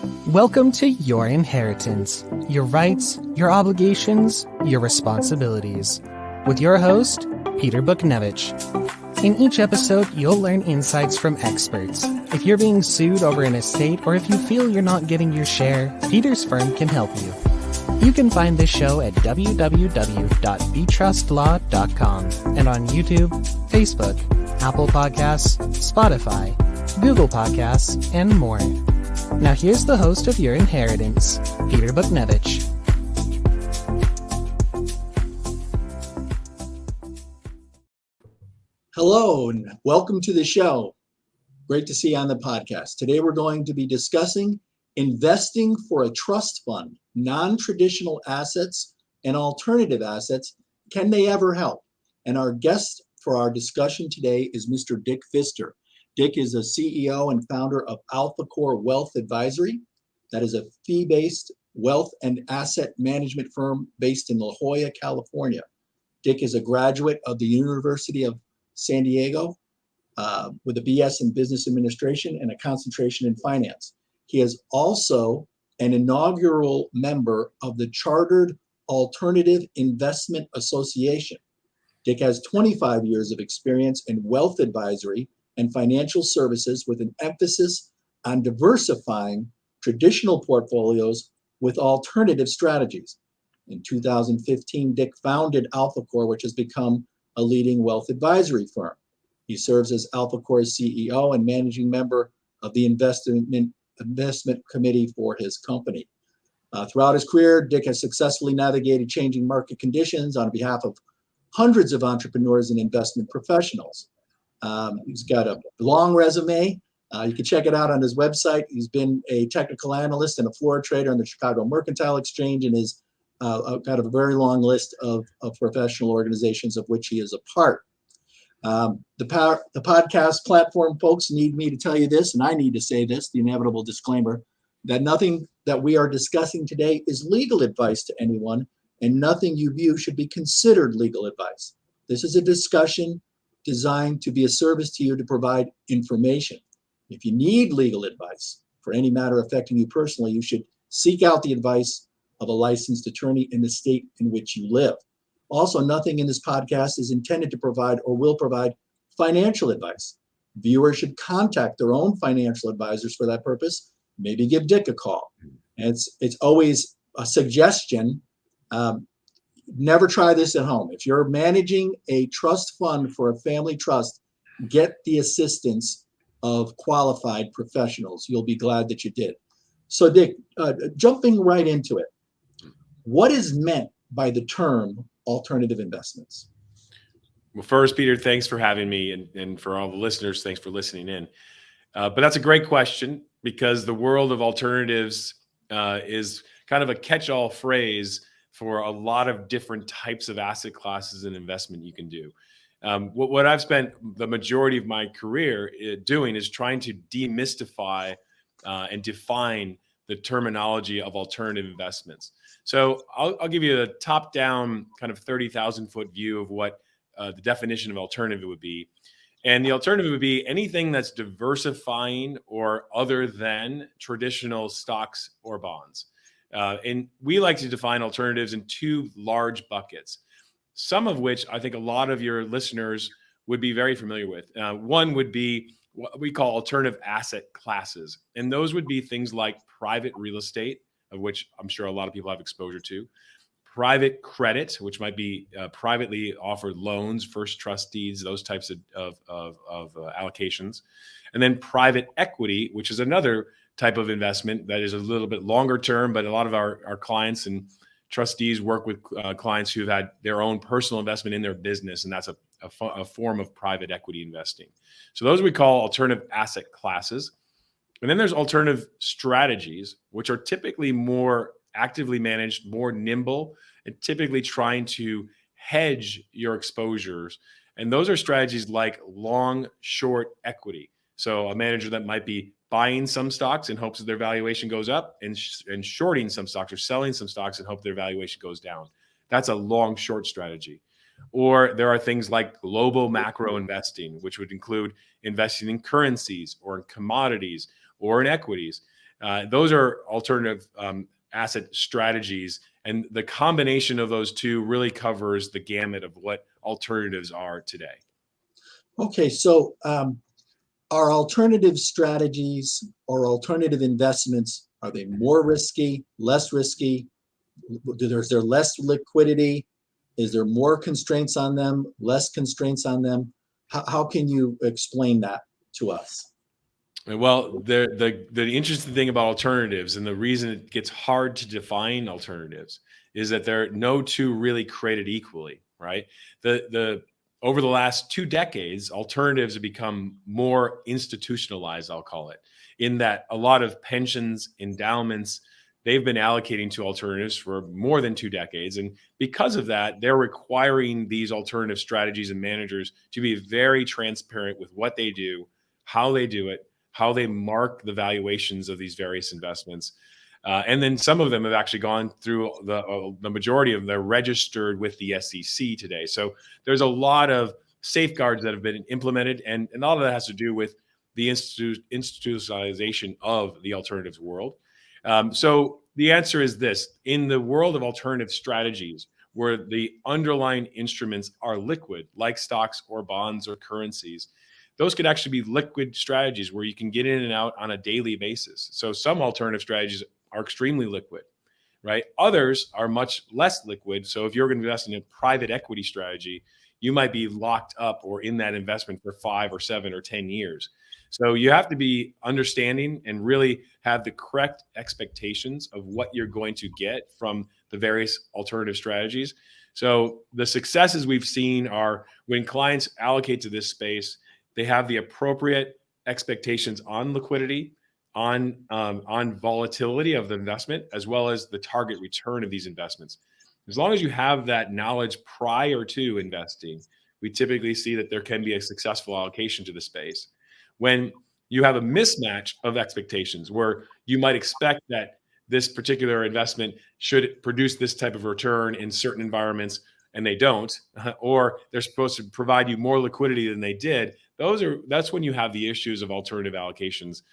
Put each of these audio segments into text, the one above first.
Welcome to Your Inheritance, your rights, your obligations, your responsibilities, with your host, Peter Bochnewich. In each episode, you'll learn insights from experts. If you're being sued over an estate or if you feel you're not getting your share, Peter's firm can help you. You can find this show at www.betrustlaw.com and on YouTube, Facebook, Apple Podcasts, Spotify, Google Podcasts, and more. Now here's the host of Your Inheritance, Peter Bochnewich. Hello and welcome to the show. Great to see you on the podcast. Today we're going to be discussing investing for a trust fund, non-traditional assets and alternative assets. Can they ever help? And our guest for our discussion today is Mr. Dick Pfister. Dick is a CEO and founder of AlphaCore Wealth Advisory. That is a fee-based wealth and asset management firm based in La Jolla, California. Dick is a graduate of the University of San Diego with a BS in Business Administration and a concentration in finance. He is also an inaugural member of the Chartered Alternative Investment Association. Dick has 25 years of experience in wealth advisory and financial services with an emphasis on diversifying traditional portfolios with alternative strategies. In 2015, Dick founded AlphaCore, which has become a leading wealth advisory firm. He serves as AlphaCore's CEO and managing member of the investment committee for his company. Throughout his career, Dick has successfully navigated changing market conditions on behalf of hundreds of entrepreneurs and investment professionals. He's got a long resume. You can check it out on his website. He's been a technical analyst and a floor trader on the Chicago Mercantile Exchange and is got a very long list of professional organizations of which he is a part. The podcast platform folks need me to tell you this, and I need to say this, the inevitable disclaimer, that nothing that we are discussing today is legal advice to anyone, and nothing you view should be considered legal advice. This is a discussion designed to be a service to you to provide information. If you need legal advice for any matter affecting you personally, you should seek out the advice of a licensed attorney in the state in which you live. Also, nothing in this podcast is intended to provide or will provide financial advice. Viewers should contact their own financial advisors for that purpose. Maybe give Dick a call. And it's always a suggestion. Never try this at home. If you're managing a trust fund for a family trust, get the assistance of qualified professionals. You'll be glad that you did. So Dick, jumping right into it, what is meant by the term alternative investments? Well, first, Peter, thanks for having me. And for all the listeners, thanks for listening in. But that's a great question because the world of alternatives is kind of a catch-all phrase for a lot of different types of asset classes and investment you can do. What I've spent the majority of my career doing is trying to demystify and define the terminology of alternative investments. So I'll give you a top-down kind of 30,000-foot view of what the definition of alternative would be. And the alternative would be anything that's diversifying or other than traditional stocks or bonds. And we like to define alternatives in two large buckets, some of which I think a lot of your listeners would be very familiar with. One would be what we call alternative asset classes. And those would be things like private real estate, of which I'm sure a lot of people have exposure to, private credit, which might be privately offered loans, first trust deeds, those types of allocations, and then private equity, which is another type of investment that is a little bit longer term, but a lot of our clients and trustees work with clients who've had their own personal investment in their business, and that's a form of private equity investing. So those we call alternative asset classes. And then there's alternative strategies, which are typically more actively managed, more nimble, and typically trying to hedge your exposures. And those are strategies like long, short equity. So a manager that might be buying some stocks in hopes that their valuation goes up and shorting some stocks or selling some stocks in hope their valuation goes down. That's a long short strategy. Or there are things like global macro investing, which would include investing in currencies or in commodities or in equities. Those are alternative asset strategies. And the combination of those two really covers the gamut of what alternatives are today. Okay, so are alternative strategies or alternative investments, are they more risky, less risky? Is there less liquidity? Is there more constraints on them, less constraints on them? How can you explain that to us? Well, the interesting thing about alternatives, and the reason it gets hard to define alternatives, is that there are no two really created equally, right? The over the last 2 decades, alternatives have become more institutionalized, I'll call it, in that a lot of pensions, endowments, they've been allocating to alternatives for more than 2 decades. And because of that, they're requiring these alternative strategies and managers to be very transparent with what they do, how they do it, how they mark the valuations of these various investments. And then some of them have actually gone through the majority of them, they're registered with the SEC today. So there's a lot of safeguards that have been implemented, and a lot of that has to do with the institutionalization of the alternatives world. So the answer is this: in the world of alternative strategies, where the underlying instruments are liquid, like stocks or bonds or currencies, those could actually be liquid strategies where you can get in and out on a daily basis. So some alternative strategies are extremely liquid, right? Others are much less liquid. So if you're going to invest in a private equity strategy, you might be locked up or in that investment for 5 or 7 or 10 years. So you have to be understanding and really have the correct expectations of what you're going to get from the various alternative strategies. So the successes we've seen are when clients allocate to this space, they have the appropriate expectations on liquidity, on volatility of the investment, as well as the target return of these investments. As long as you have that knowledge prior to investing, we typically see that there can be a successful allocation to the space. When you have a mismatch of expectations, where you might expect that this particular investment should produce this type of return in certain environments, and they don't, or they're supposed to provide you more liquidity than they did, that's when you have the issues of alternative allocations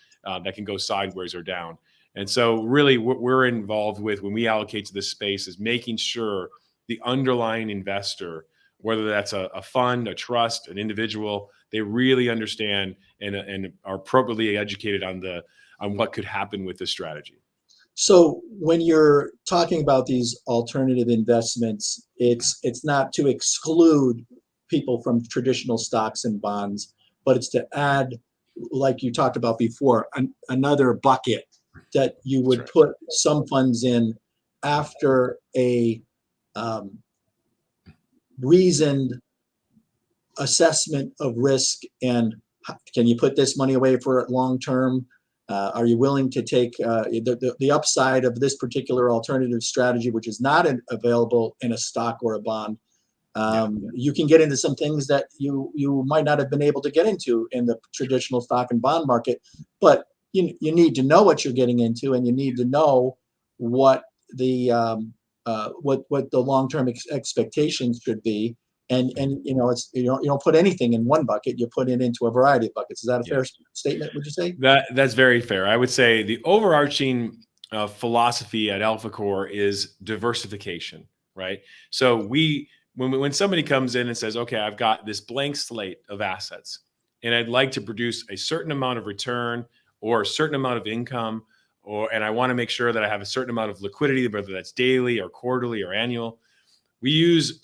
that can go sideways or down. And so really what we're involved with when we allocate to this space is making sure the underlying investor, whether that's a fund, a trust, an individual, they really understand and are appropriately educated on what could happen with this strategy. So when you're talking about these alternative investments, it's not to exclude people from traditional stocks and bonds, but it's to add, like you talked about before, another bucket that you would put some funds in after a reasoned assessment of risk, and can you put this money away for it long term? Are you willing to take the upside of this particular alternative strategy, which is not available in a stock or a bond? You can get into some things that you might not have been able to get into in the traditional stock and bond market, but you need to know what you're getting into, and you need to know what the long-term expectations should be. And you know, it's you don't put anything in one bucket, you put it into a variety of buckets. Is that a fair statement, would you say? That's very fair. I would say the overarching philosophy at AlphaCore is diversification, right? So when somebody comes in and says, okay, I've got this blank slate of assets and I'd like to produce a certain amount of return or a certain amount of income, and I want to make sure that I have a certain amount of liquidity, whether that's daily or quarterly or annual, we use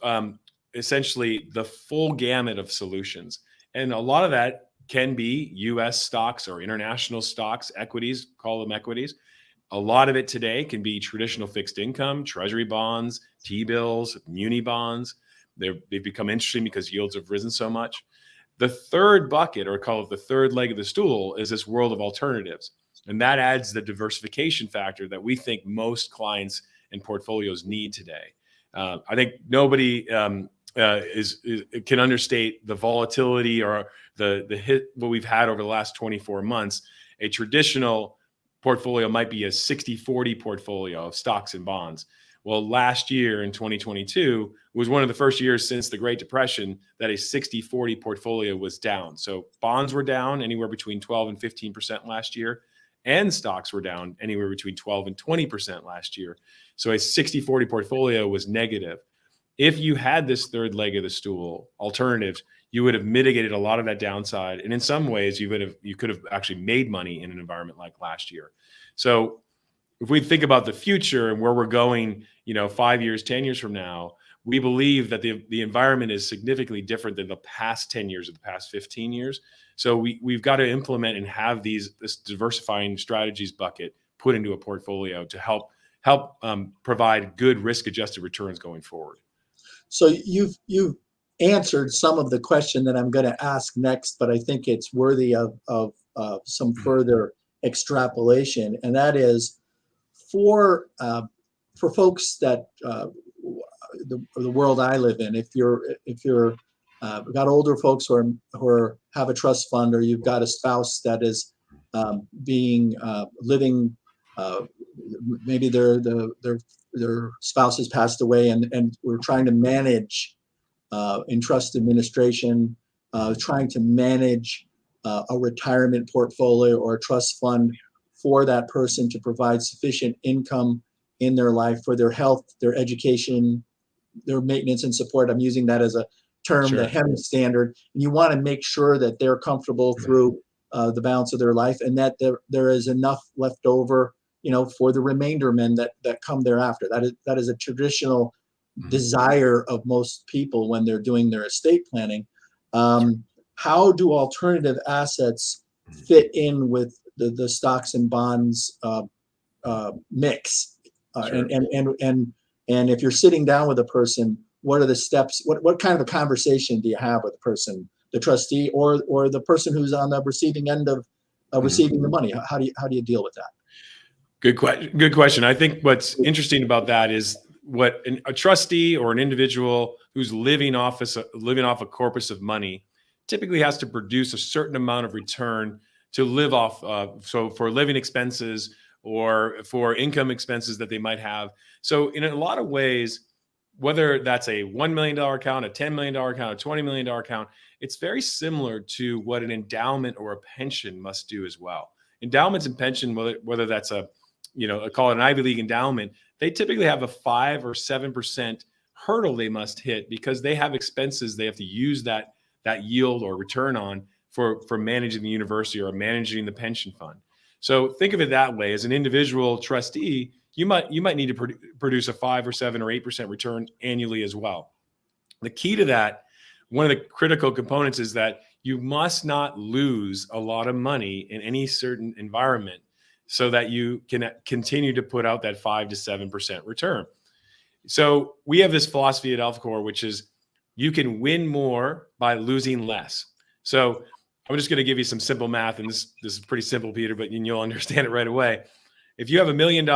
essentially the full gamut of solutions. And a lot of that can be US stocks or international stocks, equities, call them equities. A lot of it today can be traditional fixed income, treasury bonds, T-bills, muni bonds. They've become interesting because yields have risen so much. The third bucket, or call it the third leg of the stool, is this world of alternatives. And that adds the diversification factor that we think most clients and portfolios need today. I think nobody can understate the volatility or the hit what we've had over the last 24 months. A traditional portfolio might be a 60-40 portfolio of stocks and bonds. Well, last year in 2022 was one of the first years since the Great Depression that a 60-40 portfolio was down. So bonds were down anywhere between 12 and 15% last year, and stocks were down anywhere between 12 and 20% last year. So a 60-40 portfolio was negative. If you had this third leg of the stool, alternatives, you would have mitigated a lot of that downside. And in some ways, you could have actually made money in an environment like last year. So if we think about the future and where we're going, 5 years, 10 years from now, we believe that the environment is significantly different than the past 10 years or the past 15 years. So we've got to implement and have this diversifying strategies bucket put into a portfolio to help provide good risk-adjusted returns going forward. So you've answered some of the question that I'm going to ask next, but I think it's worthy of some further extrapolation, and that is for folks that the world I live in. If you're got older folks who have a trust fund, or you've got a spouse that is living, maybe their spouse has passed away, and we're trying to manage in trust administration, trying to manage a retirement portfolio or a trust fund for that person to provide sufficient income in their life for their health, their education, their maintenance and support. I'm using that as a term, Sure. the HEM standard. And you want to make sure that they're comfortable through the balance of their life, and that there is enough left over, for the remainder men that come thereafter. That is a traditional desire of most people when they're doing their estate planning. How do alternative assets fit in with the stocks and bonds mix? Sure. And if you're sitting down with a person, what are the steps? What kind of a conversation do you have with the person, the trustee, or the person who's on the receiving end of receiving the money? How do you deal with that? Good question. I think what's interesting about that is what a trustee or an individual who's living off a corpus of money typically has to produce a certain amount of return to live off. So for living expenses or for income expenses that they might have. So in a lot of ways, whether that's a $1 million account, a $10 million account, a $20 million account, it's very similar to what an endowment or a pension must do as well. Endowments and pension, whether that's call it an Ivy League endowment, they typically have a 5 or 7% hurdle they must hit because they have expenses they have to use that yield or return on for managing the university or managing the pension fund. So think of it that way. As an individual trustee, you might need to produce a 5 or 7 or 8% return annually as well. The key to that, one of the critical components, is that you must not lose a lot of money in any certain environment so that you can continue to put out that 5 to 7% return. So we have this philosophy at AlphaCore, which is you can win more by losing less. So I'm just going to give you some simple math, and this is pretty simple, Peter, but you'll understand it right away. If you have $1 million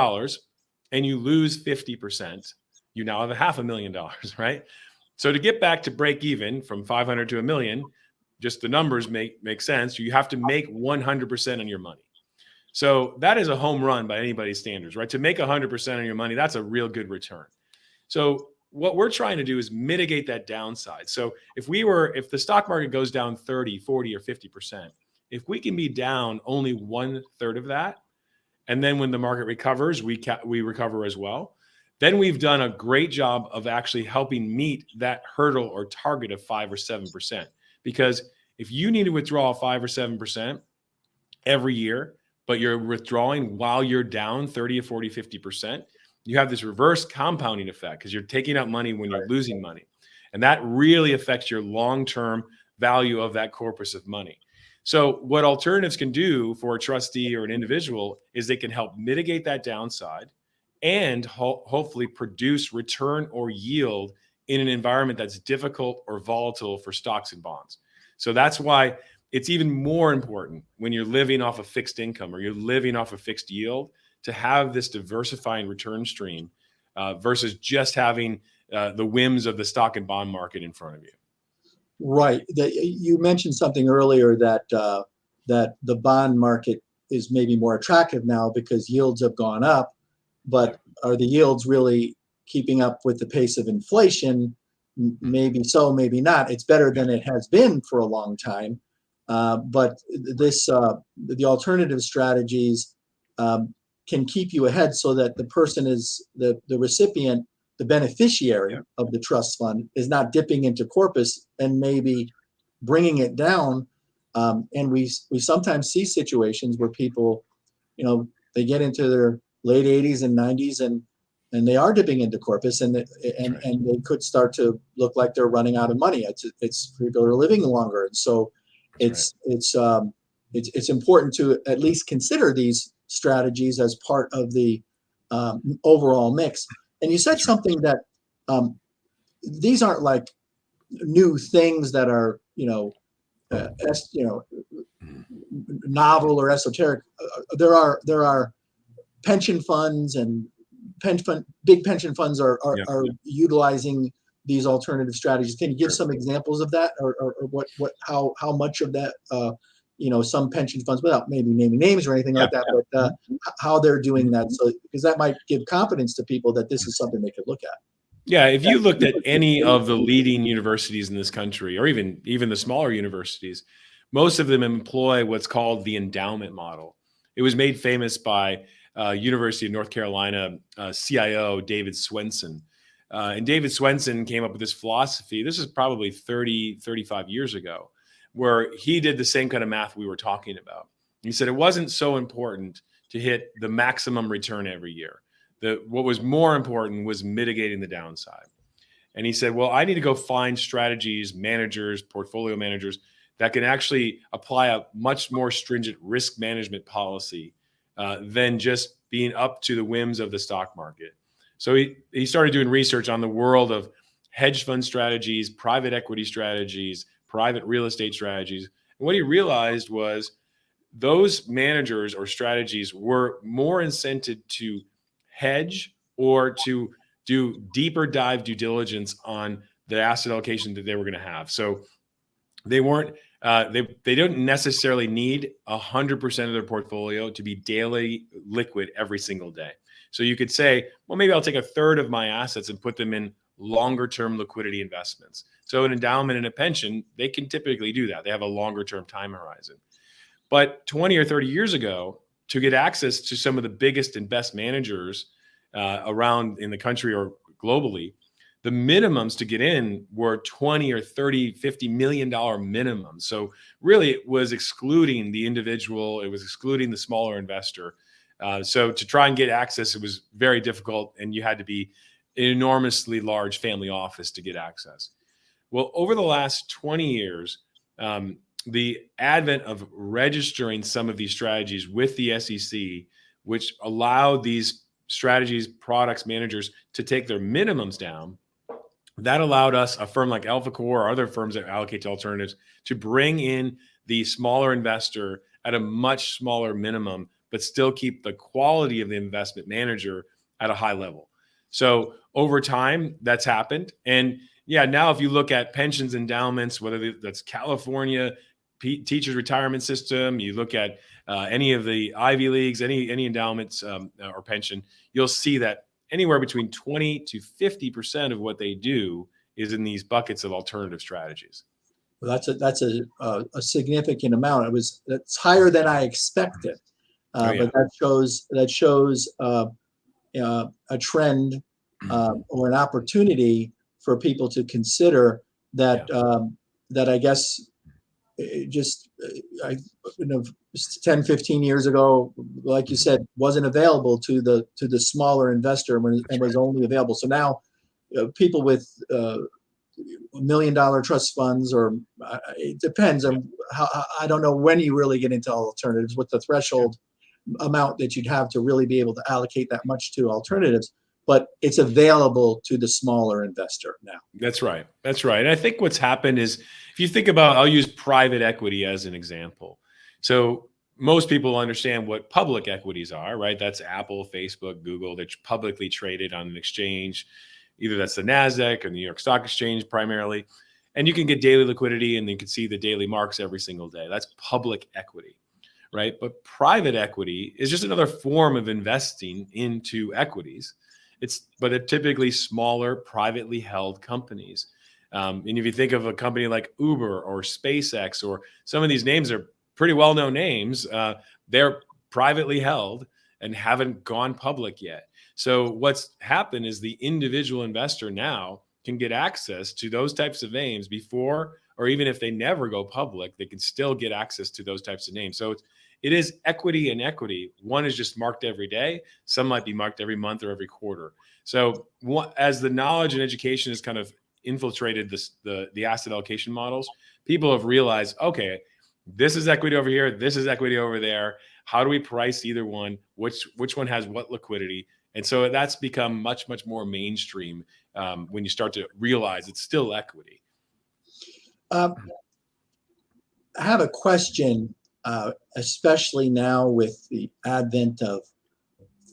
and you lose 50%, you now have $500,000, right? So to get back to break even from 500 to $1 million, just the numbers make sense. You have to make 100% on your money. So that is a home run by anybody's standards, right? To make 100% on your money, that's a real good return. So what we're trying to do is mitigate that downside. So if the stock market goes down 30, 40, or 50%, if we can be down only 1/3 of that, and then when the market recovers, we recover as well, then we've done a great job of actually helping meet that hurdle or target of 5 or 7%. Because if you need to withdraw 5 or 7% every year, but you're withdrawing while you're down 30 or 40, 50%, you have this reverse compounding effect because you're taking out money when you're losing money. And that really affects your long-term value of that corpus of money. So what alternatives can do for a trustee or an individual is they can help mitigate that downside and hopefully produce return or yield in an environment that's difficult or volatile for stocks and bonds. So that's why it's even more important when you're living off a fixed income or you're living off a fixed yield to have this diversifying return stream versus just having the whims of the stock and bond market in front of you. Right. You mentioned something earlier that the bond market is maybe more attractive now because yields have gone up, but are the yields really keeping up with the pace of inflation? Maybe so, maybe not. It's better than it has been for a long time. But the alternative strategies can keep you ahead, so that the person is the recipient, the beneficiary of the trust fund, is not dipping into corpus and maybe bringing it down. And we sometimes see situations where people, they get into their late 80s and 90s, and they are dipping into corpus, and they could start to look like they're running out of money. It's they're living longer, and so it's important to at least consider these strategies as part of the overall mix. And you said something that these aren't like new things that are novel or esoteric. There are pension funds, and big pension funds are utilizing these alternative strategies. Can you give some examples of that, or how much of that some pension funds, without maybe naming names or anything like that, but how they're doing that, so because that might give confidence to people that this is something they could look at. Yeah, if you looked at any of the leading universities in this country, or even the smaller universities, most of them employ what's called the endowment model. It was made famous by University of North Carolina CIO David Swenson. And David Swenson came up with this philosophy. This is probably 30, 35 years ago, where he did the same kind of math we were talking about. He said it wasn't so important to hit the maximum return every year. What was more important was mitigating the downside. And he said, well, I need to go find strategies, managers, portfolio managers that can actually apply a much more stringent risk management policy than just being up to the whims of the stock market. So he started doing research on the world of hedge fund strategies, private equity strategies, private real estate strategies. And what he realized was those managers or strategies were more incented to hedge or to do deeper dive due diligence on the asset allocation that they were going to have. So they weren't they don't necessarily need 100% of their portfolio to be daily liquid every single day. So you could say, well, maybe I'll take a third of my assets and put them in longer term liquidity investments. So an endowment and a pension, they can typically do that. They have a longer term time horizon. But 20 or 30 years ago, to get access to some of the biggest and best managers around in the country or globally, the minimums to get in were 20 or 30, $50 million minimums. So really it was excluding the individual. It was excluding the smaller investor. So to try and get access, it was very difficult, and you had to be an enormously large family office to get access. Well, over the last 20 years, the advent of registering some of these strategies with the SEC, which allowed these strategies, products, managers to take their minimums down, that allowed us, a firm like AlphaCore or other firms that allocate to alternatives, to bring in the smaller investor at a much smaller minimum, but still keep the quality of the investment manager at a high level. So over time, that's happened. And yeah, now if you look at pensions, endowments, whether that's California teachers retirement system, you look at any of the Ivy Leagues, any endowments or pension, you'll see that anywhere between 20 to 50% of what they do is in these buckets of alternative strategies. Well, that's a significant amount. That's higher than I expected, but that shows a trend or an opportunity for people to consider that. That I guess just 10, 15 years ago, like you said, wasn't available to the smaller investor and was only available. So now people with $1 million trust funds, or it depends on how, I don't know when you really get into alternatives, what the threshold amount that you'd have to really be able to allocate that much to alternatives, but it's available to the smaller investor now. That's right. That's right. And I think what's happened is, if you think about, I'll use private equity as an example. So most people understand what public equities are, right? That's Apple, Facebook, Google. They're publicly traded on an exchange. Either that's the NASDAQ or the New York Stock Exchange primarily. And you can get daily liquidity, and you can see the daily marks every single day. That's public equity, right? But private equity is just another form of investing into equities. But they're typically smaller, privately held companies. And if you think of a company like Uber or SpaceX, or some of these names are pretty well-known names, they're privately held. and haven't gone public yet. So what's happened is the individual investor now can get access to those types of names before, or even if they never go public, they can still get access to those types of names. So it is equity and equity. One is just marked every day. Some might be marked every month or every quarter. So as the knowledge and education has kind of infiltrated the asset allocation models, people have realized, okay, this is equity over here, this is equity over there. How do we price either one? Which one has what liquidity? And so that's become much, much more mainstream when you start to realize it's still equity. I have a question, especially now with the advent of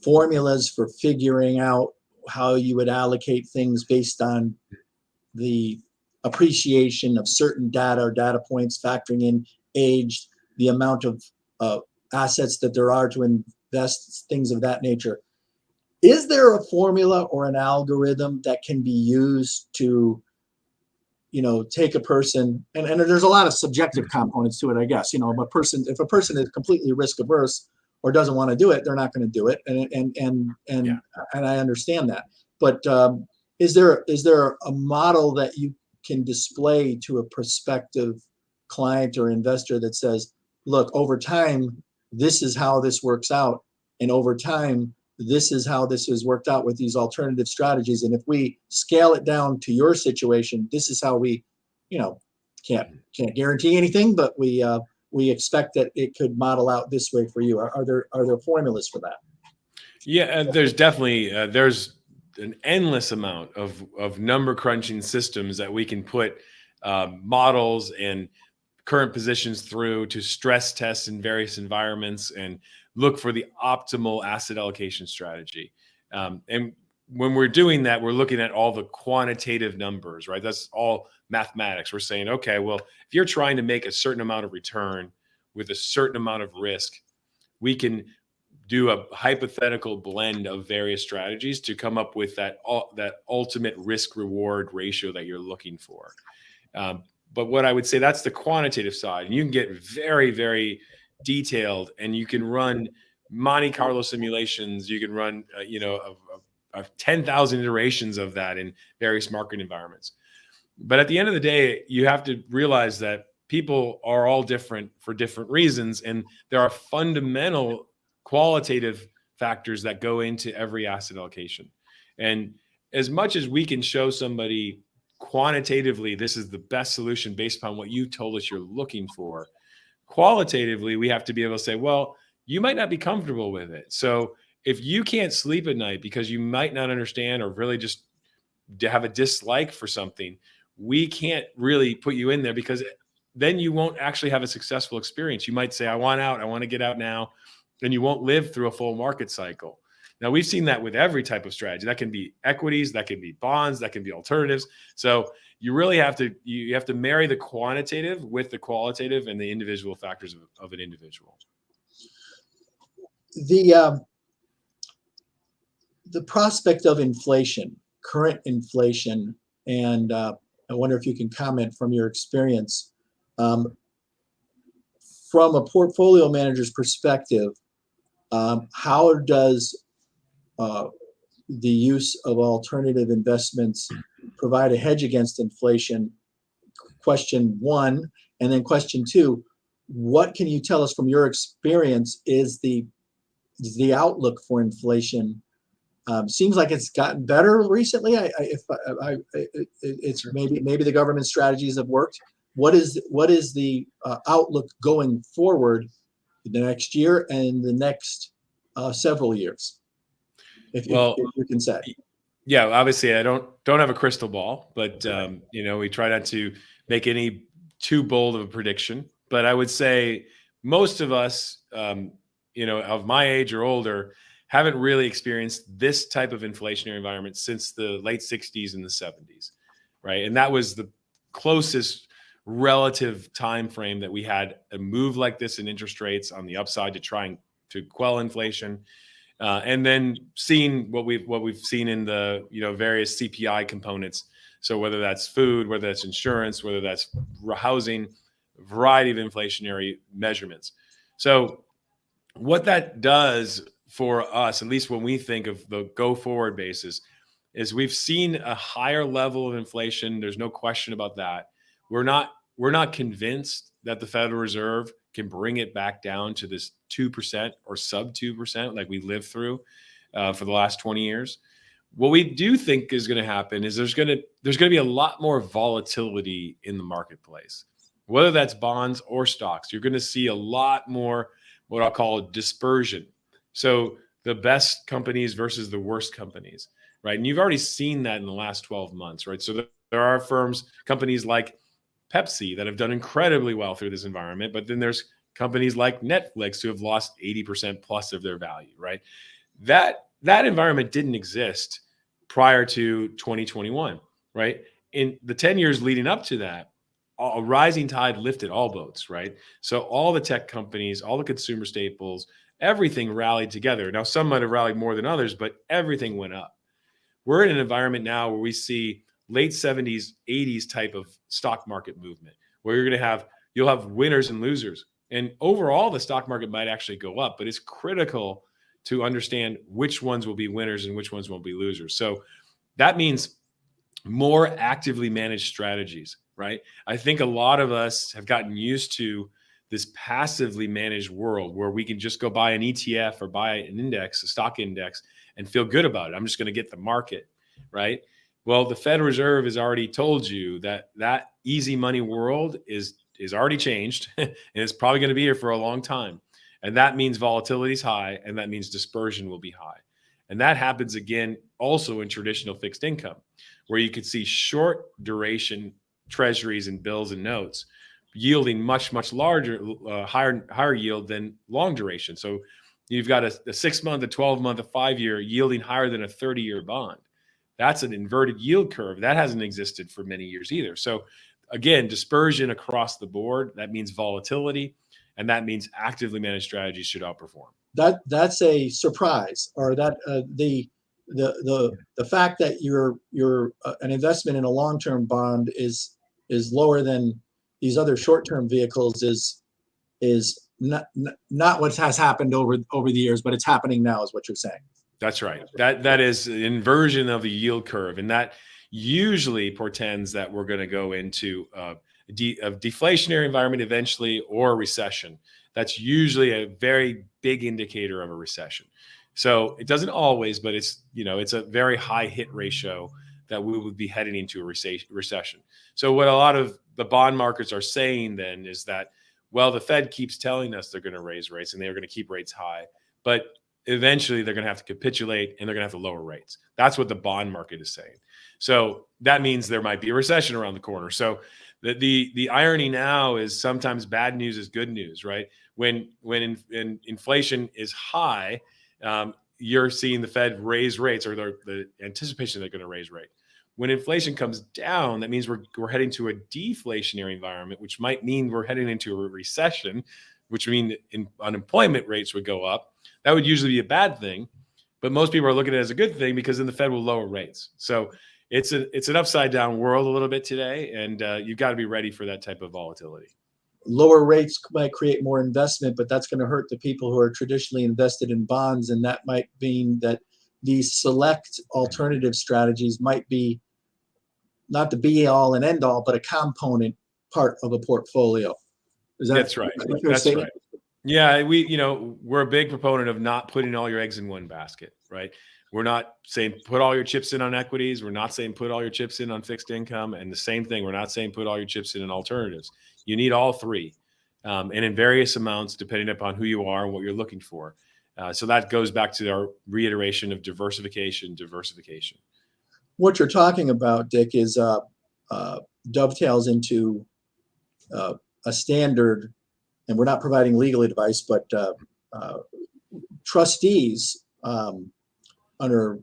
formulas for figuring out how you would allocate things based on the appreciation of certain data or data points, factoring in age, the amount of assets that there are to invest, things of that nature. Is there a formula or an algorithm that can be used to, take a person, and there's a lot of subjective components to it, I guess. If a person is completely risk averse or doesn't want to do it, they're not going to do it, and I understand that. But is there a model that you can display to a prospective client or investor that says, look, over time, this is how this works out, and over time, this is how this has worked out with these alternative strategies. And if we scale it down to your situation, this is how we, can't guarantee anything, but we expect that it could model out this way for you. Are there formulas for that? Yeah, there's definitely there's an endless amount of number crunching systems that we can put models and current positions through to stress test in various environments and look for the optimal asset allocation strategy. And when we're doing that, we're looking at all the quantitative numbers, right? That's all mathematics. We're saying, okay, well, if you're trying to make a certain amount of return with a certain amount of risk, we can do a hypothetical blend of various strategies to come up with that ultimate risk reward ratio that you're looking for. But what I would say, that's the quantitative side, and you can get very, very detailed, and you can run Monte Carlo simulations. You can run, of 10,000 iterations of that in various market environments. But at the end of the day, you have to realize that people are all different for different reasons, and there are fundamental qualitative factors that go into every asset allocation. And as much as we can show somebody quantitatively, this is the best solution based upon what you told us you're looking for, qualitatively, we have to be able to say, well, you might not be comfortable with it. So if you can't sleep at night because you might not understand or really just have a dislike for something, we can't really put you in there, because then you won't actually have a successful experience. You might say, I want out, I want to get out now, and you won't live through a full market cycle. Now, we've seen that with every type of strategy. That can be equities, that can be bonds, that can be alternatives. So you really have to marry the quantitative with the qualitative and the individual factors of an individual. The prospect of inflation, current inflation, and I wonder if you can comment from your experience, from a portfolio manager's perspective, how does the use of alternative investments provide a hedge against inflation? Question one. And then question two, what can you tell us from your experience is the outlook for inflation? Seems like it's gotten better recently. It's maybe the government strategies have worked. What is the outlook going forward the next year and the next several years? If you can say. Yeah, obviously I don't have a crystal ball, but we try not to make any too bold of a prediction. But I would say most of us, of my age or older, haven't really experienced this type of inflationary environment since the late 60s and the 70s, right? And that was the closest relative time frame that we had a move like this in interest rates on the upside to trying to quell inflation. And then seeing what we've seen in the various CPI components. So whether that's food, whether that's insurance, whether that's housing, variety of inflationary measurements. So what that does for us, at least when we think of the go forward basis, is we've seen a higher level of inflation. There's no question about that. We're not convinced that the Federal Reserve can bring it back down to this 2% or sub 2% like we lived through for the last 20 years. What we do think is going to happen is there's going to be a lot more volatility in the marketplace, whether that's bonds or stocks. You're going to see a lot more what I'll call dispersion. So the best companies versus the worst companies, right? And you've already seen that in the last 12 months, right? So there are companies like Pepsi that have done incredibly well through this environment, but then there's companies like Netflix who have lost 80% plus of their value, right? That environment didn't exist prior to 2021, right? In the 10 years leading up to that, a rising tide lifted all boats, right? So all the tech companies, all the consumer staples, everything rallied together. Now, some might have rallied more than others, but everything went up. We're in an environment now where we see late 70s, 80s type of stock market movement, where you'll have winners and losers. And overall, the stock market might actually go up, but it's critical to understand which ones will be winners and which ones will be losers. So that means more actively managed strategies, right? I think a lot of us have gotten used to this passively managed world where we can just go buy an ETF or buy an index, a stock index, and feel good about it. I'm just going to get the market, right? Well, the Fed Reserve has already told you that easy money world is already changed, and it's probably going to be here for a long time. And that means volatility is high, and that means dispersion will be high. And that happens again also in traditional fixed income, where you could see short duration treasuries and bills and notes yielding much, much larger, higher yield than long duration. So you've got a 6 month, a 12 month, a 5 year yielding higher than a 30-year bond. That's an inverted yield curve. That hasn't existed for many years either. So again, dispersion across the board, that means volatility, and that means actively managed strategies should outperform. That's a surprise, or that the fact that your an investment in a long-term bond is lower than these other short-term vehicles is not what has happened over the years, but it's happening now, is what you're saying. That's right. That is an inversion of the yield curve, and that usually portends that we're going to go into a deflationary environment eventually, or a recession. That's usually a very big indicator of a recession. So it doesn't always, but it's a very high hit ratio that we would be heading into a recession. So what a lot of the bond markets are saying then is that, well, the Fed keeps telling us they're going to raise rates and they're going to keep rates high, but eventually they're going to have to capitulate and they're going to have to lower rates. That's what the bond market is saying. So that means there might be a recession around the corner. So the irony now is sometimes bad news is good news, right? When inflation is high, you're seeing the Fed raise rates, or the anticipation they're going to raise rate. When inflation comes down, that means we're heading to a deflationary environment, which might mean we're heading into a recession, which would mean unemployment rates would go up. That would usually be a bad thing, but most people are looking at it as a good thing because then the Fed will lower rates. So it's an upside down world a little bit today, and you've got to be ready for that type of volatility. Lower rates might create more investment, but that's going to hurt the people who are traditionally invested in bonds, and that might mean that these select alternative strategies might be not the be all and end all, but a component part of a portfolio. That's right. That's right. Yeah, we're a big proponent of not putting all your eggs in one basket, right? We're not saying put all your chips in on equities. We're not saying put all your chips in on fixed income. And the same thing, we're not saying put all your chips in alternatives. You need all three, and in various amounts, depending upon who you are and what you're looking for. So that goes back to our reiteration of diversification. What you're talking about, Dick, is dovetails into a standard, and we're not providing legal advice, but trustees under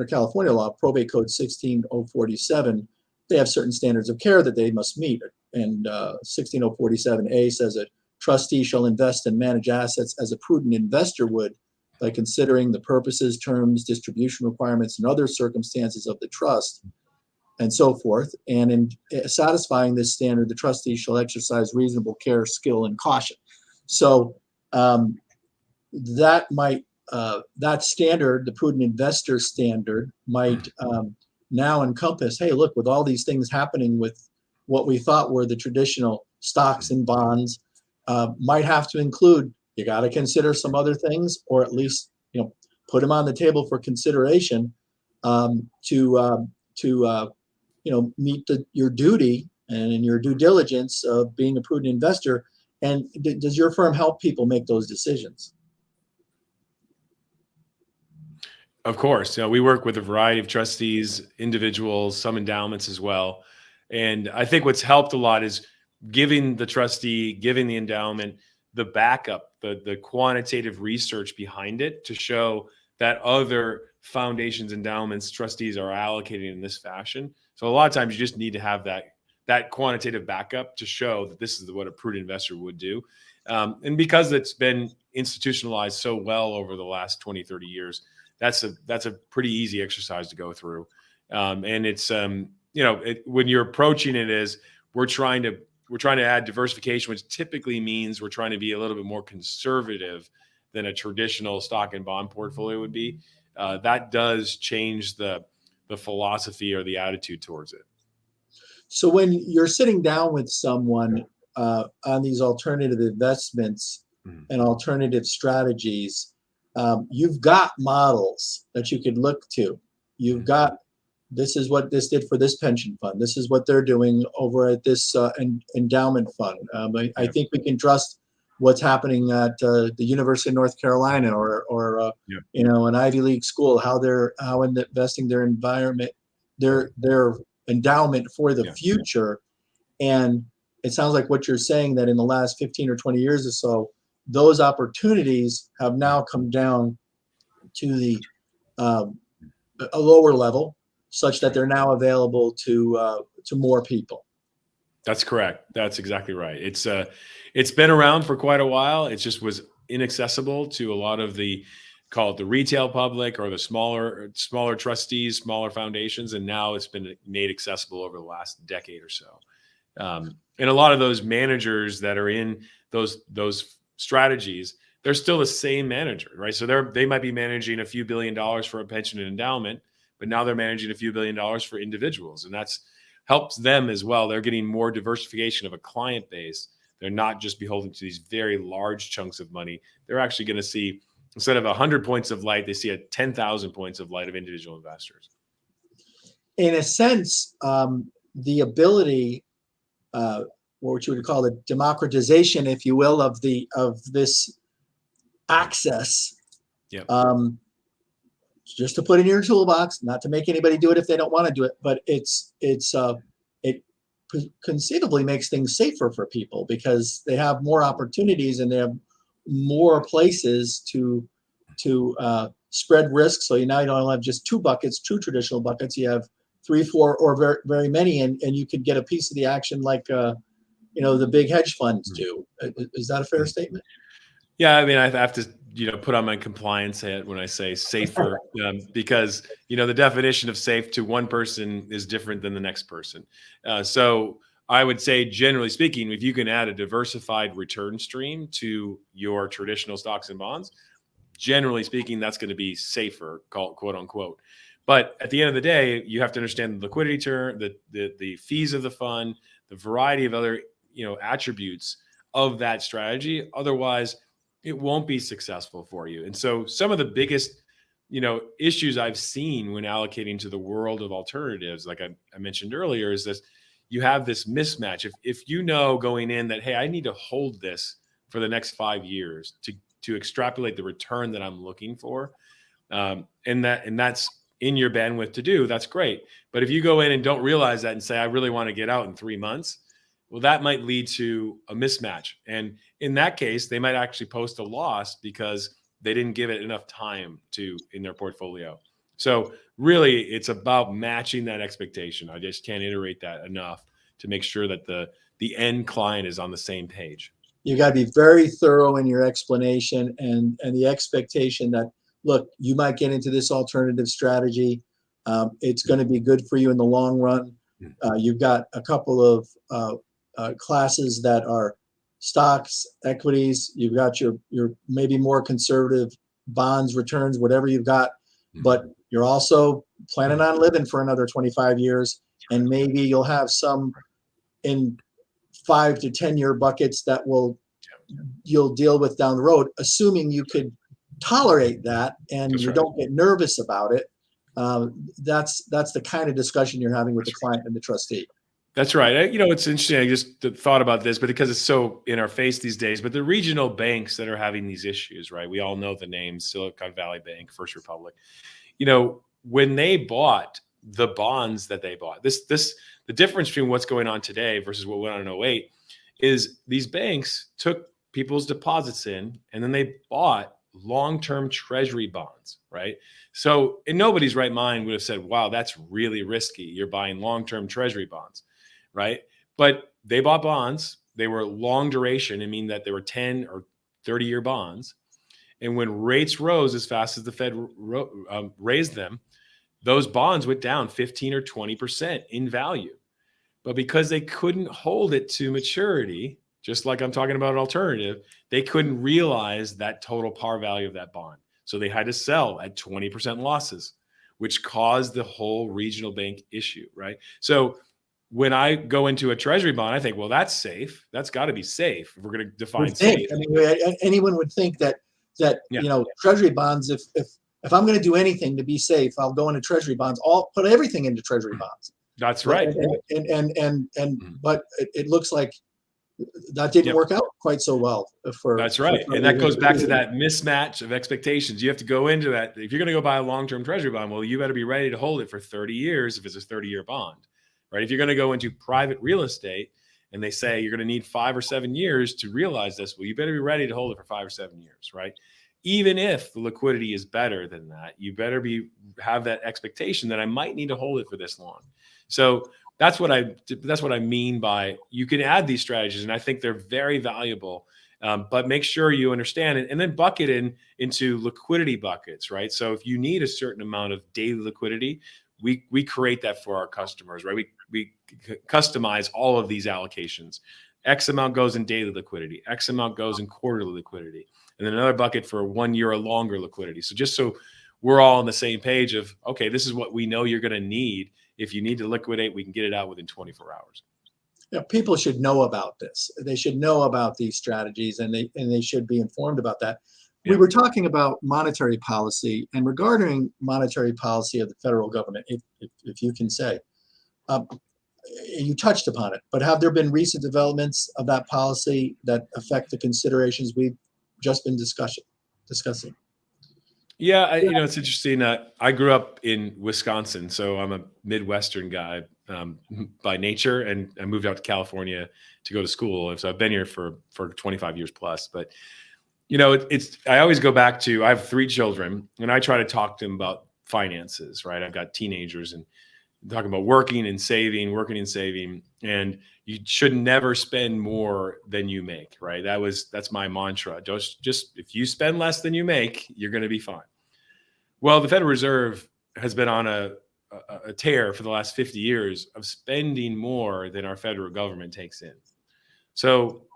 California law, probate code 16047, they have certain standards of care that they must meet. And 16047A says that trustee shall invest and manage assets as a prudent investor would, by considering the purposes, terms, distribution requirements, and other circumstances of the trust, and so forth. And in satisfying this standard, the trustee shall exercise reasonable care, skill, and caution. So that might that standard, the prudent investor standard, might now encompass, hey, look, with all these things happening with what we thought were the traditional stocks and bonds, might have to include, you got to consider some other things, or at least, put them on the table for consideration, to meet your duty and your due diligence of being a prudent investor. And does your firm help people make those decisions? Of course, we work with a variety of trustees, individuals, some endowments as well. And I think what's helped a lot is giving the trustee, giving the endowment the backup, the quantitative research behind it to show that other foundations, endowments, trustees are allocating in this fashion. So a lot of times you just need to have that quantitative backup to show that this is what a prudent investor would do. And because it's been institutionalized so well over the last 20, 30 years, that's a pretty easy exercise to go through. And it's, when you're approaching it as we're trying to add diversification, which typically means we're trying to be a little bit more conservative than a traditional stock and bond portfolio would be. That does change the philosophy or the attitude towards it. So when you're sitting down with someone on these alternative investments and alternative strategies, you've got models that you could look to. You've got, this is what this did for this pension fund. This is what they're doing over at this endowment fund. I think we can trust what's happening at the University of North Carolina or an Ivy League school, how investing their environment, their endowment for the future. And it sounds like what you're saying, that in the last 15 or 20 years or so, those opportunities have now come down to a lower level, such that they're now available to more people. That's correct. That's exactly right. It's been around for quite a while. It just was inaccessible to a lot of the, call it the retail public or the smaller trustees, smaller foundations, and now it's been made accessible over the last decade or so. And a lot of those managers that are in those strategies, they're still the same manager, right? So they might be managing a few $1 billion for a pension and endowment, but now they're managing a few $1 billion for individuals, and that's helps them as well. They're getting more diversification of a client base. They're not just beholden to these very large chunks of money. They're actually going to see, instead of 100 points of light, they see a 10,000 points of light of individual investors. In a sense, the ability, what you would call the democratization, if you will, of this access. Just to put in your toolbox, not to make anybody do it if they don't want to do it, but it conceivably makes things safer for people because they have more opportunities and they have more places to spread risk. So now you don't have just two traditional buckets. You have 3, 4, or very, very many, and you could get a piece of the action like the big hedge funds do. Is that a fair statement? Yeah, I mean, I have to put on my compliance hat when I say safer, because the definition of safe to one person is different than the next person. So I would say, generally speaking, if you can add a diversified return stream to your traditional stocks and bonds, generally speaking, that's going to be safer, quote unquote. But at the end of the day, you have to understand the liquidity turn, the fees of the fund, the variety of other attributes of that strategy. Otherwise, it won't be successful for you. And so some of the biggest, issues I've seen when allocating to the world of alternatives, like I mentioned earlier, is this: you have this mismatch. If you know going in that, hey, I need to hold this for the next 5 years to extrapolate the return that I'm looking for, and that's in your bandwidth to do, that's great. But if you go in and don't realize that and say, I really want to get out in 3 months, well, that might lead to a mismatch. And in that case, they might actually post a loss because they didn't give it enough time in their portfolio. So really, it's about matching that expectation. I just can't iterate that enough to make sure that the end client is on the same page. You got to be very thorough in your explanation and the expectation that, look, you might get into this alternative strategy. It's going to be good for you in the long run. You've got a couple of classes that are stocks, equities. You've got your maybe more conservative bonds, returns, whatever you've got, but you're also planning on living for another 25 years, and maybe you'll have some in 5 to 10 year buckets that you'll deal with down the road, assuming you could tolerate that and That's you right. don't get nervous about it. That's the kind of discussion you're having with the client and the trustee. That's right. It's interesting. I just thought about this, but because it's so in our face these days, but the regional banks that are having these issues, right? We all know the names: Silicon Valley Bank, First Republic. When they bought the bonds that they bought, the difference between what's going on today versus what went on in 2008 is these banks took people's deposits in, and then they bought long-term treasury bonds, right? So in nobody's right mind would have said, wow, that's really risky. You're buying long-term treasury bonds, right? But they bought bonds. They were long duration. I mean that they were 10 or 30-year bonds. And when rates rose as fast as the Fed raised them, those bonds went down 15 or 20% in value. But because they couldn't hold it to maturity, just like I'm talking about an alternative, they couldn't realize that total par value of that bond. So they had to sell at 20% losses, which caused the whole regional bank issue, right? So when I go into a treasury bond, I think, well, that's safe. That's got to be safe. If we're going to define safe. I mean, anyone would think that treasury bonds, if I'm going to do anything to be safe, I'll go into treasury bonds. I'll put everything into treasury bonds. That's right. But it looks like that didn't work out quite so well. That's right. And that goes back to that mismatch of expectations. You have to go into that. If you're going to go buy a long-term treasury bond, well, you better be ready to hold it for 30 years if it's a 30-year bond, right? If you're going to go into private real estate and they say you're going to need 5 or 7 years to realize this, well, you better be ready to hold it for 5 or 7 years, right? Even if the liquidity is better than that, you better have that expectation that I might need to hold it for this long. So that's what I mean by you can add these strategies, and I think they're very valuable. But make sure you understand it, and then bucket into liquidity buckets, right? So if you need a certain amount of daily liquidity, we create that for our customers, right? We customize all of these allocations. X amount goes in daily liquidity, X amount goes in quarterly liquidity, and then another bucket for 1 year or longer liquidity. So just so we're all on the same page of, okay, this is what we know you're going to need. If you need to liquidate, we can get it out within 24 hours. Yeah, people should know about this. They should know about these strategies, and they should be informed about that. Yeah. We were talking about monetary policy, and regarding monetary policy of the federal government, if you can say, you touched upon it, but have there been recent developments of that policy that affect the considerations we've just been discussing? Yeah, it's interesting. I grew up in Wisconsin, so I'm a Midwestern guy by nature, and I moved out to California to go to school. And so I've been here for 25 years plus. But I always go back to, I have 3 children, and I try to talk to them about finances. Right, I've got teenagers, and talking about working and saving, and you should never spend more than you make, right? That's my mantra. Just if you spend less than you make, you're going to be fine. Well, the Federal Reserve has been on a tear for the last 50 years of spending more than our federal government takes in. So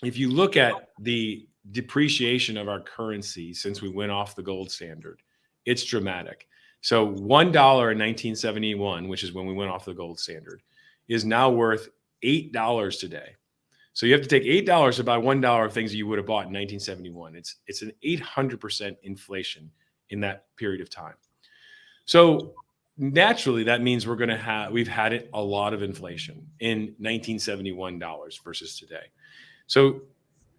if you look at the depreciation of our currency since we went off the gold standard, it's dramatic. So $1 in 1971, which is when we went off the gold standard, is now worth $8 today. So you have to take $8 to buy $1 of things that you would have bought in 1971. It's an 800% inflation in that period of time. So naturally, that means we've had a lot of inflation in 1971 dollars versus today. So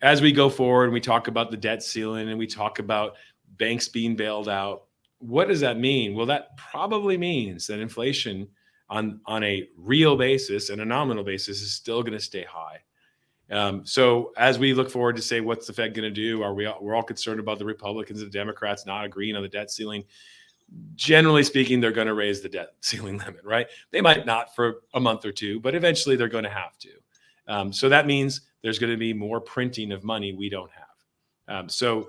as we go forward and we talk about the debt ceiling and we talk about banks being bailed out, what does that mean? Well, that probably means that inflation on a real basis and a nominal basis is still going to stay high. So as we look forward to say, what's the Fed going to do? We're all concerned about the Republicans and the Democrats not agreeing on the debt ceiling. Generally speaking, they're going to raise the debt ceiling limit, right? They might not for a month or two, but eventually they're going to have to. So that means there's going to be more printing of money we don't have. So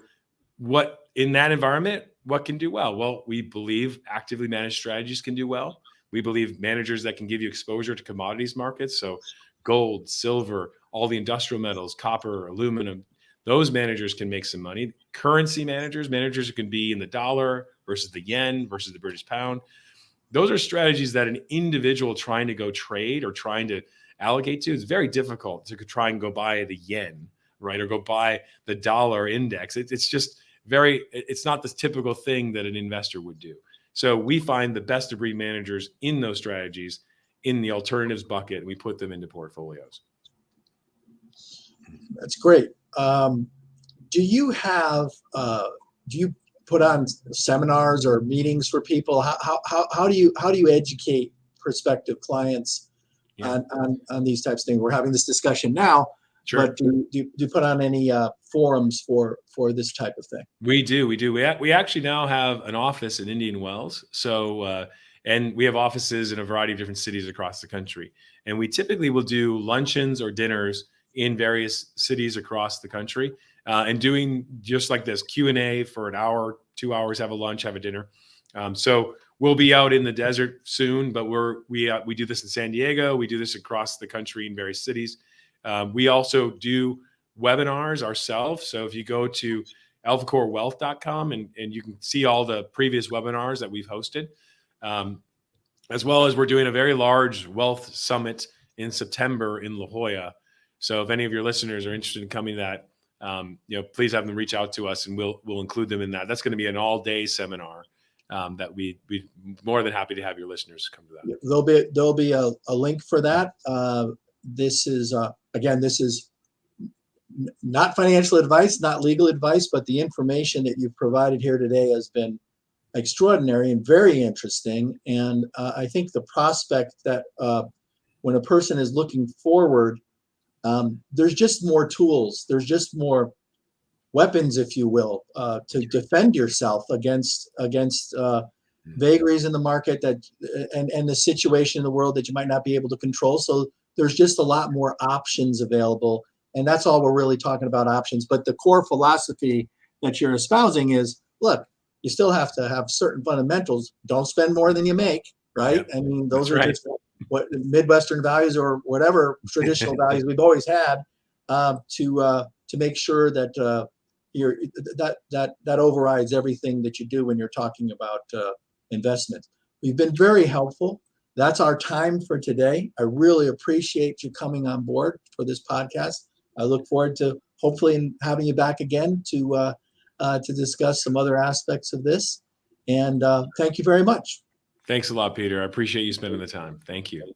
what in that environment, what can do well? Well, we believe actively managed strategies can do well. We believe managers that can give you exposure to commodities markets. So gold, silver, all the industrial metals, copper, aluminum, those managers can make some money. Currency managers who can be in the dollar versus the yen versus the British pound. Those are strategies that an individual trying to go trade or trying to allocate to is very difficult to try and go buy the yen, right? Or go buy the dollar index. It's not the typical thing that an investor would do. So we find the best of breed managers in those strategies in the alternatives bucket, and we put them into portfolios. That's great. Do you put on seminars or meetings for people? How do you educate prospective clients on these types of things? We're having this discussion now, sure. But do you put on any forums for this type of thing? We do. We actually now have an office in Indian Wells. So, and we have offices in a variety of different cities across the country. And we typically will do luncheons or dinners in various cities across the country, and doing just like this Q&A for an hour, 2 hours, have a lunch, have a dinner. So we'll be out in the desert soon, but we do this in San Diego. We do this across the country in various cities. We also do webinars ourselves. So if you go to alphacorewealth.com and you can see all the previous webinars that we've hosted, as well as we're doing a very large wealth summit in September in La Jolla. So if any of your listeners are interested in coming to that, please have them reach out to us and we'll include them in that. That's going to be an all-day seminar that we'd more than happy to have your listeners come to that. There'll be a link for that. This is not financial advice, not legal advice, but the information that you've provided here today has been extraordinary and very interesting. And I think the prospect that when a person is looking forward, there's just more tools, there's just more weapons, if you will, to defend yourself against vagaries in the market and the situation in the world that you might not be able to control. So there's just a lot more options available. And that's all we're really talking about, options. But the core philosophy that you're espousing is, look, you still have to have certain fundamentals. Don't spend more than you make, right? Yeah, I mean, those are right. Just what Midwestern values or whatever traditional values we've always had, to make sure that that overrides everything that you do when you're talking about investment. You've been very helpful. That's our time for today. I really appreciate you coming on board for this podcast. I look forward to hopefully having you back again to discuss some other aspects of this. And thank you very much. Thanks a lot, Peter. I appreciate you spending the time. Thank you.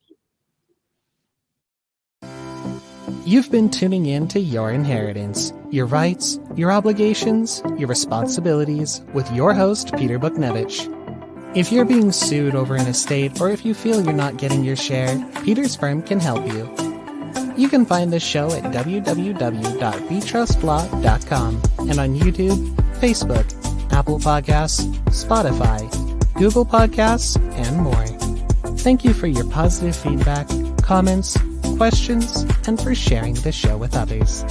You've been tuning in to Your Inheritance, Your Rights, Your Obligations, Your Responsibilities with your host, Peter Bochnewich. If you're being sued over an estate or if you feel you're not getting your share, Peter's firm can help you. You can find the show at www.betrustlaw.com and on YouTube, Facebook, Apple Podcasts, Spotify, Google Podcasts, and more. Thank you for your positive feedback, comments, questions, and for sharing the show with others.